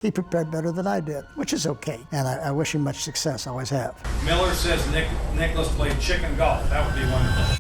He prepared better than I did, which is okay. And I wish him much success, I always have. Miller says Nicklaus played chicken golf. That would be wonderful.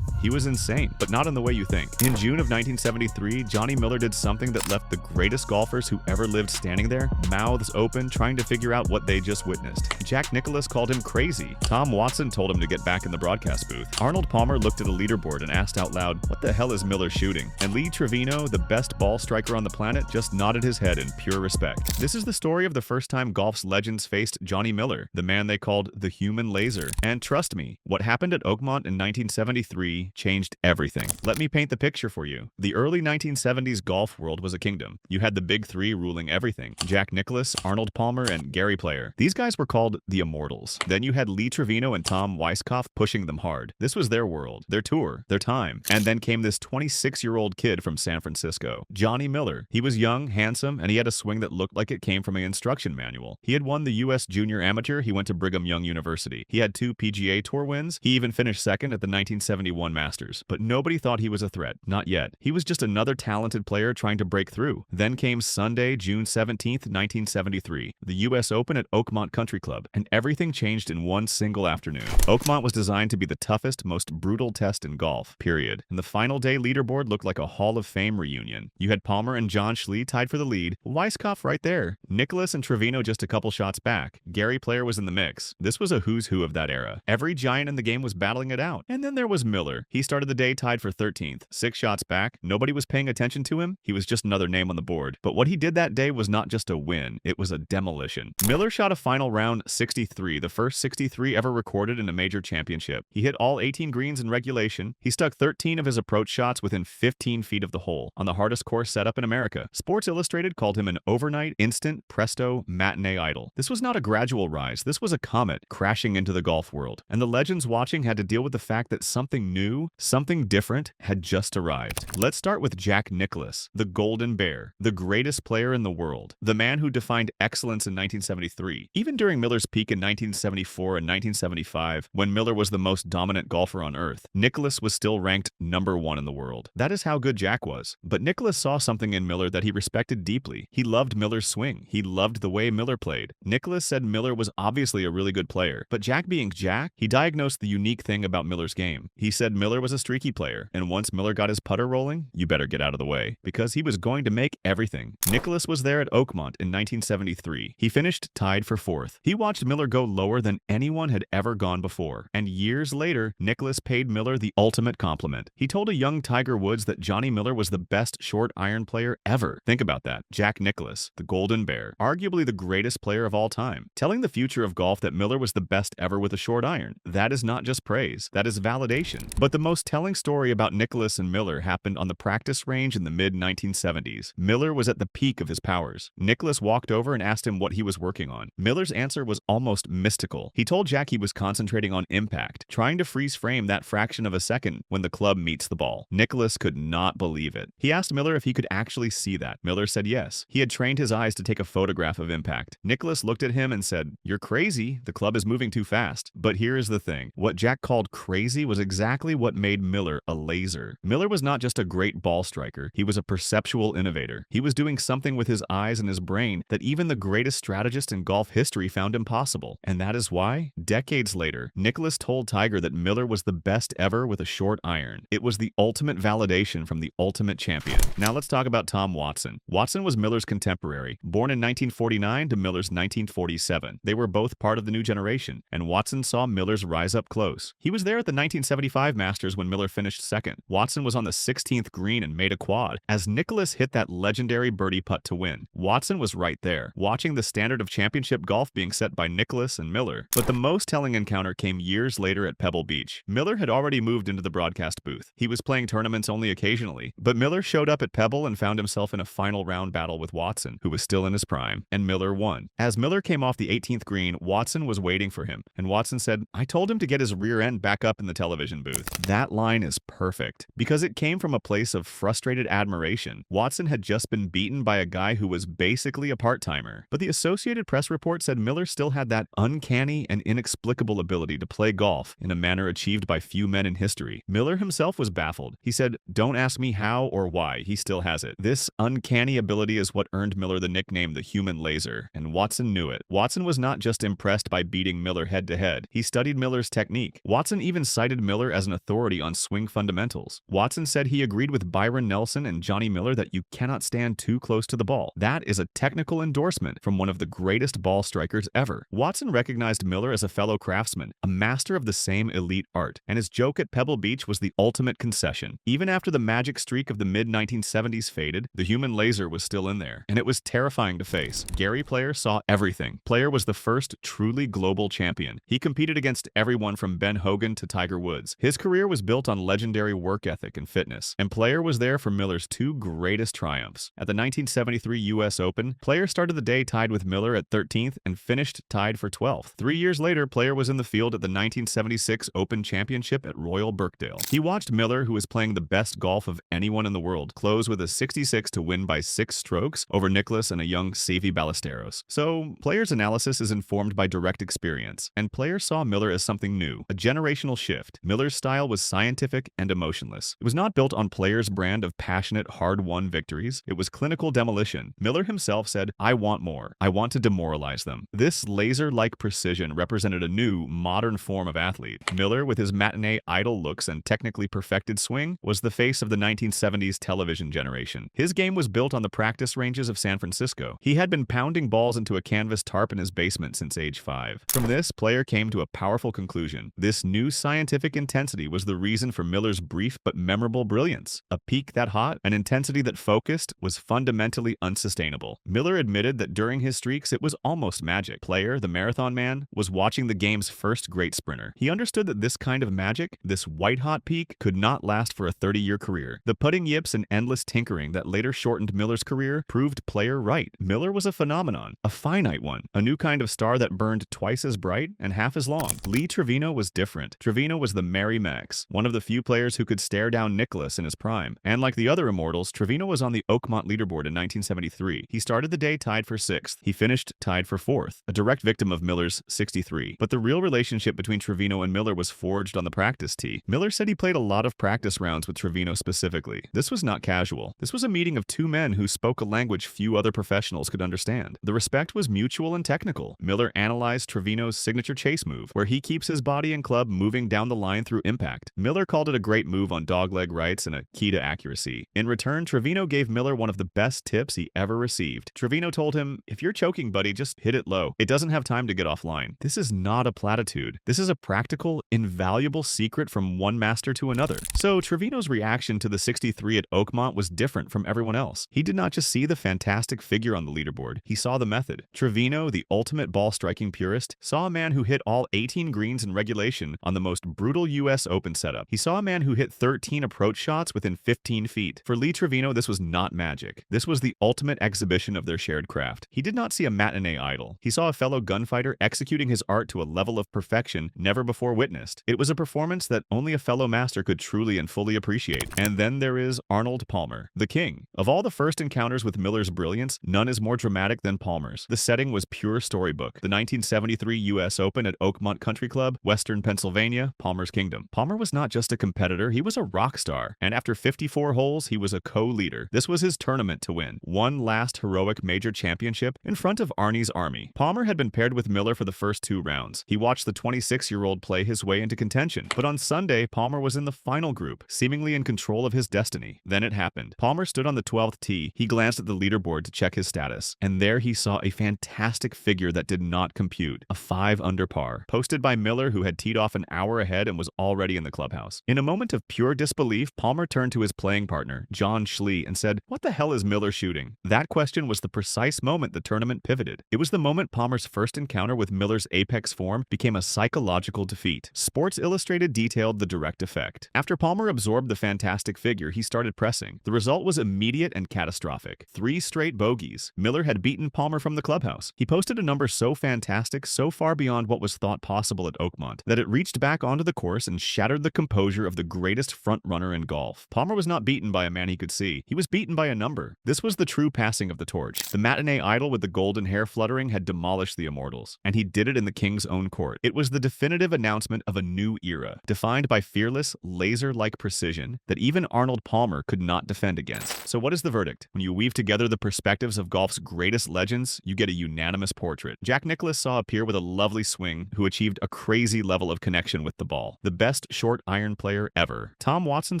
He was insane, but not in the way you think. In June of 1973, Johnny Miller did something that left the greatest golfers who ever lived standing there, mouths open, trying to figure out what they just witnessed. Jack Nicklaus called him crazy. Tom Watson told him to get back in the broadcast booth. Arnold Palmer looked at a leaderboard and asked out loud, "What the hell is Miller shooting?" And Lee Trevino, the best ball striker on the planet, just nodded his head in pure respect. This is the story of the first time golf's legends faced Johnny Miller, the man they called the human laser. And trust me, what happened at Oakmont in 1973 changed everything. Let me paint the picture for you. The early 1970s golf world was a kingdom. You had the big three ruling everything: Jack Nicklaus, Arnold Palmer, and Gary Player. These guys were called the Immortals. Then you had Lee Trevino and Tom Weiskopf pushing them hard. This was their world, their tour, their time. And then came this 26-year-old kid from San Francisco, Johnny Miller. He was young, handsome, and he had a swing that looked like it came from an instruction manual. He had won the U.S. Junior Amateur. He went to Brigham Young University. He had 2 PGA Tour wins. He even finished second at the 1971 Masters. But nobody thought he was a threat. Not yet. He was just another talented player trying to break through. Then came Sunday, June 17th, 1973, the U.S. Open at Oakmont Country Club, and everything changed in one single afternoon. Oakmont was designed to be the toughest, most brutal test in golf, period. And the final day leaderboard looked like a Hall of Fame reunion. You had Palmer and John Schley tied for the lead, Weiskopf right there, Nicklaus and Trevino just a couple shots back. Gary Player was in the mix. This was a who's who of that era. Every giant in the game was battling it out. And then there was Miller. He started the day tied for 13th, 6 shots back. Nobody was paying attention to him. He was just another name on the board. But what he did that day was not just a win, it was a demolition. Miller shot a final round 63, the first 63 ever recorded in a major championship. He hit all 18 greens in regulation. He stuck 13 of his approach shots within 15 feet of the hole, on the hardest course set up in America. Sports Illustrated called him an overnight, instant, presto, matinee idol. This was not a gradual rise. This was a comet crashing into the golf world. And the legends watching had to deal with the fact that something new, something different had just arrived. Let's start with Jack Nicklaus, the Golden Bear, the greatest player in the world, the man who defined excellence in 1973. Even during Miller's peak in 1974 and 1975, when Miller was the most dominant golfer on earth, Nicklaus was still ranked #1 in the world. That is how good Jack was. But Nicklaus saw something in Miller that he respected deeply. He loved Miller's swing. He loved the way Miller played. Nicklaus said Miller was obviously a really good player, but Jack being Jack, he diagnosed the unique thing about Miller's game. He said Miller was a streaky player, and once Miller got his putter rolling, you better get out of the way, because he was going to make everything. Nicklaus was there at Oakmont in 1973. He finished tied for 4th. He watched Miller go lower than anyone had ever gone before, and years later, Nicklaus paid Miller the ultimate compliment. He told a young Tiger Woods that Johnny Miller was the best short iron player ever. Think about that. Jack Nicklaus, the Golden Bear, arguably the greatest player of all time, telling the future of golf that Miller was the best ever with a short iron. That is not just praise, that is validation. But the most telling story about Nicklaus and Miller happened on the practice range in the mid-1970s. Miller was at the peak of his powers. Nicklaus walked over and asked him what he was working on. Miller's answer was almost mystical. He told Jack he was concentrating on impact, trying to freeze frame that fraction of a second when the club meets the ball. Nicklaus could not believe it. He asked Miller if he could actually see that. Miller said yes. He had trained his eyes to take a photograph of impact. Nicklaus looked at him and said, "You're crazy. The club is moving too fast." But here is the thing. What Jack called crazy was exactly what made Miller a laser. Miller was not just a great ball striker. He was a perceptual innovator. He was doing something with his eyes and his brain that even the greatest strategist in golf history found impossible. And that is why, decades later, Nicklaus told Tiger that Miller was the best ever with a short iron. It was the ultimate validation from the ultimate champion. Now let's talk about Tom Watson. Watson was Miller's contemporary, born in 1949 to Miller's 1947. They were both part of the new generation, and Watson saw Miller's rise up close. He was there at the 1975 Masters when Miller finished second. Watson was on the 16th green and made a quad as Nicklaus hit that legendary birdie putt to win. Watson was right there, watching the standard of championship golf being set by Nicklaus and Miller. But the most telling encounter came years later at Pebble Beach. Miller had already moved into the broadcast booth. He was playing tournaments only occasionally, but Miller showed up at Pebble and found himself in a final round battle with Watson, who was still in his prime, and Miller won. As Miller came off the 18th green, Watson was waiting for him, and Watson said, "I told him to get his rear end back up in the television booth." That line is perfect because it came from a place of frustrated admiration. Watson had just been beaten by a guy who was basically a part-timer, but the Associated Press report said Miller still had that uncanny and inexplicable ability to play golf in a manner achieved by few men in history. Miller himself was baffled. He said, "Don't ask me how or why, he still has it." This uncanny ability is what earned Miller the nickname the human laser, and Watson knew it. Watson was not just impressed by beating Miller head-to-head, he studied Miller's technique. Watson even cited Miller as an authority on swing fundamentals. Watson said he agreed with Byron Nelson and Johnny Miller that you cannot stand too close to the ball. That is a technical endorsement from one of the greatest ball strikers ever. Watson recognized Miller as a fellow craftsman, a master of the same elite art, and his joke at Pebble Beach was the ultimate concession. Even after the magic streak of the mid-1970s faded, the human laser was still in there, and it was terrifying to face. Gary Player saw everything. Player was the first truly global champion. He competed against everyone from Ben Hogan to Tiger Woods. His career was built on legendary work ethic and fitness, and Player was there for Miller's two greatest triumphs. At the 1973 U.S. Open, Player started the day tied with Miller at 13th and finished tied for 12th. 3 years later, Player was in the field at the 1976 Open Championship at Royal Birkdale. He watched Miller, who was playing the best golf of anyone in the world, close with a 66 to win by 6 strokes over Nicklaus and a young Seve Ballesteros. So, Player's analysis is informed by direct experience, and Player saw Miller as something new, a generational shift. Miller's style was scientific and emotionless. It was not built on Player's brand of passionate, hard-won victories. It was clinical demolition. Miller himself said, "I want more. I want to demoralize them." This laser-like precision represented a new, modern form of athlete. Miller, with his matinee idol looks and technically perfected swing, was the face of the 1970s television generation. His game was built on the practice ranges of San Francisco. He had been pounding balls into a canvas tarp in his basement since age 5. From this, Player came to a powerful conclusion. This new scientific intensity was the reason for Miller's brief but memorable brilliance. A peak that hot, an intensity that focused, was fundamentally unsustainable. Miller admitted that during his streaks it was almost magic. Player, the marathon man, was watching the game's first great sprinter. He understood that this kind of magic, this white-hot peak, could not last for a 30-year career. The putting yips and endless tinkering that later shortened Miller's career proved Player right. Miller was a phenomenon, a finite one, a new kind of star that burned twice as bright and half as long. Lee Trevino was different. Trevino was the Merry Max, one of the few players who could stare down Nicklaus in his prime. And like the other immortals, Trevino was on the Oakmont leaderboard in 1973. He started the day tied for 6th. He finished tied for 4th, a direct victim of Miller's 63. But the real relationship between Trevino and Miller was forged on the practice tee. Miller said he played a lot of practice rounds with Trevino specifically. This was not casual. This was a meeting of two men who spoke a language few other professionals could understand. The respect was mutual and technical. Miller analyzed Trevino's signature chase move, where he keeps his body and club moving down the line through impact. Miller called it a great move on dogleg rights and a key to accuracy. In return, Trevino gave Miller one of the best tips he ever received. Trevino told him, "If you're choking, buddy, just hit it low. It doesn't have time to get offline." This is not a platitude. This is a practical, invaluable secret from one master to another. So Trevino's reaction to the 63 at Oakmont was different from everyone else. He did not just see the fantastic figure on the leaderboard, he saw the method. Trevino, the ultimate ball-striking purist, saw a man who hit all 18 greens in regulation on the most brutal U.S. Open setup. He saw a man who hit 13 approach shots within 15 feet. For Lee Trevino, this was not magic. This was the ultimate exhibition of their shared craft. He did not see a matinee idol. He saw a fellow gunfighter executing his art to a level of perfection never before witnessed. It was a performance that only a fellow master could truly and fully appreciate. And then there is Arnold Palmer, the king. Of all the first encounters with Miller's brilliance, none is more dramatic than Palmer's. The setting was pure storybook. The 1973 U.S. Open at Oakmont Country Club, Western Pennsylvania, Palmer's kingdom. Palmer was not just a competitor, he was a rock star. And after 54 holes, he was a co-leader. This was his tournament to win. One last heroic major championship in front of Arnie's army. Palmer had been paired with Miller for the first 2 rounds. He watched the 26-year-old play his way into contention. But on Sunday, Palmer was in the final group, seemingly in control of his destiny. Then it happened. Palmer stood on the 12th tee. He glanced at the leaderboard to check his status. And there he saw a fantastic figure that did not compute. A 5 under par, posted by Miller, who had teed off an hour ahead and was already in the clubhouse. In a moment of pure disbelief, Palmer turned to his playing partner, John Schlee, and said, "What the hell is Miller shooting?" That question was the precise moment the tournament pivoted. It was the moment Palmer's first encounter with Miller's apex form became a psychological defeat. Sports Illustrated detailed the direct effect. After Palmer absorbed the fantastic figure, he started pressing. The result was immediate and catastrophic. 3 straight bogeys. Miller had beaten Palmer from the clubhouse. He posted a number so fantastic, so far beyond what was thought possible at Oakmont, that it reached back onto the course and shattered shattered the composure of the greatest front-runner in golf. Palmer was not beaten by a man he could see. He was beaten by a number. This was the true passing of the torch. The matinee idol with the golden hair fluttering had demolished the immortals, and he did it in the king's own court. It was the definitive announcement of a new era, defined by fearless, laser-like precision that even Arnold Palmer could not defend against. So what is the verdict? When you weave together the perspectives of golf's greatest legends, you get a unanimous portrait. Jack Nicklaus saw a peer with a lovely swing who achieved a crazy level of connection with the ball, the best short iron player ever. Tom Watson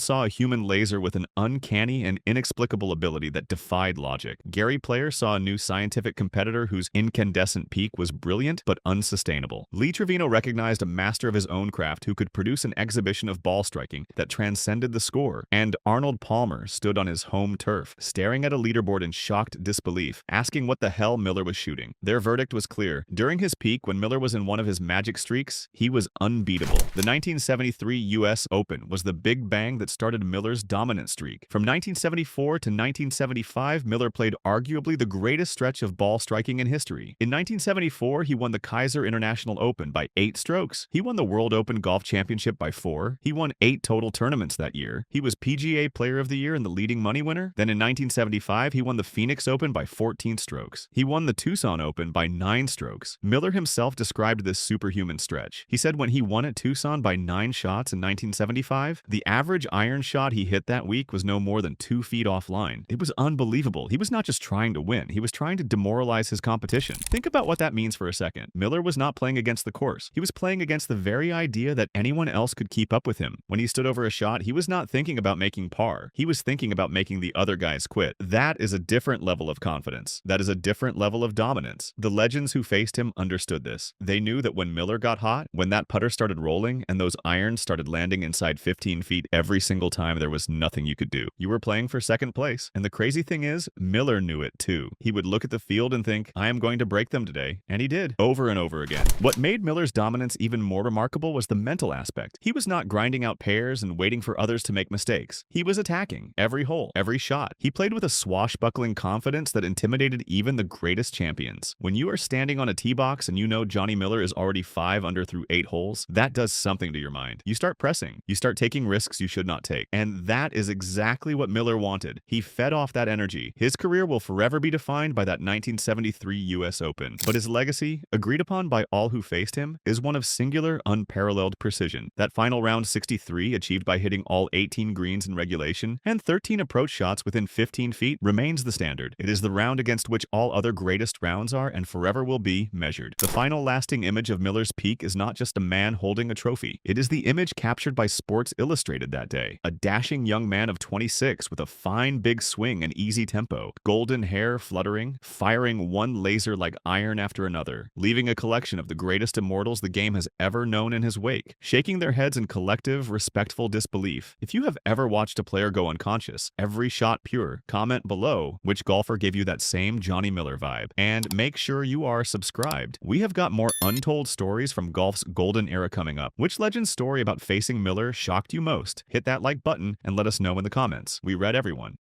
saw a human laser with an uncanny and inexplicable ability that defied logic. Gary Player saw a new scientific competitor whose incandescent peak was brilliant but unsustainable. Lee Trevino recognized a master of his own craft who could produce an exhibition of ball striking that transcended the score. And Arnold Palmer stood on his home turf, staring at a leaderboard in shocked disbelief, asking what the hell Miller was shooting. Their verdict was clear. During his peak, when Miller was in one of his magic streaks, he was unbeatable. The 1973 U.S. Open was the big bang that started Miller's dominant streak. From 1974 to 1975, Miller played arguably the greatest stretch of ball striking in history. In 1974, he won the Kaiser International Open by 8 strokes. He won the World Open Golf Championship by 4. He won 8 total tournaments that year. He was PGA Player of the Year and the leading money winner. Then in 1975, he won the Phoenix Open by 14 strokes. He won the Tucson Open by 9 strokes. Miller himself described this superhuman stretch. He said when he won at Tucson by 9 shots in 1975, the average iron shot he hit that week was no more than 2 feet offline. It was unbelievable. He was not just trying to win, he was trying to demoralize his competition. Think about what that means for a second. Miller was not playing against the course. He was playing against the very idea that anyone else could keep up with him. When he stood over a shot, he was not thinking about making par. He was thinking about making the other guys quit. That is a different level of confidence. That is a different level of dominance. The legends who faced him understood this. They knew that when Miller got hot, when that putter started rolling and those irons started landing inside 15 feet every single time, there was nothing you could do. You were playing for second place. And the crazy thing is, Miller knew it too. He would look at the field and think, I am going to break them today. And he did, over and over again. What made Miller's dominance even more remarkable was the mental aspect. He was not grinding out pairs and waiting for others to make mistakes. He was attacking every hole, every shot. He played with a swashbuckling confidence that intimidated even the greatest champions. When you are standing on a tee box and you know Johnny Miller is already 5 under through 8 holes, that does something to your mind. You start pressing. You start taking risks you should not take. And that is exactly what Miller wanted. He fed off that energy. His career will forever be defined by that 1973 U.S. Open. But his legacy, agreed upon by all who faced him, is one of singular, unparalleled precision. That final round 63, achieved by hitting all 18 greens in regulation and 13 approach shots within 15 feet, remains the standard. It is the round against which all other greatest rounds are and forever will be measured. The final lasting image of Miller's peak is not just a man holding a trophy. It is the image captured by Sports Illustrated that day. A dashing young man of 26 with a fine big swing and easy tempo, golden hair fluttering, firing one laser like iron after another, leaving a collection of the greatest immortals the game has ever known in his wake, shaking their heads in collective, respectful disbelief. If you have ever watched a player go unconscious, every shot pure, comment below which golfer gave you that same Johnny Miller vibe. And make sure you are subscribed. We have got more untold stories from golf's golden era coming up. Which legend's story about facing Miller shocked you most? Hit that like button and let us know in the comments. We read everyone.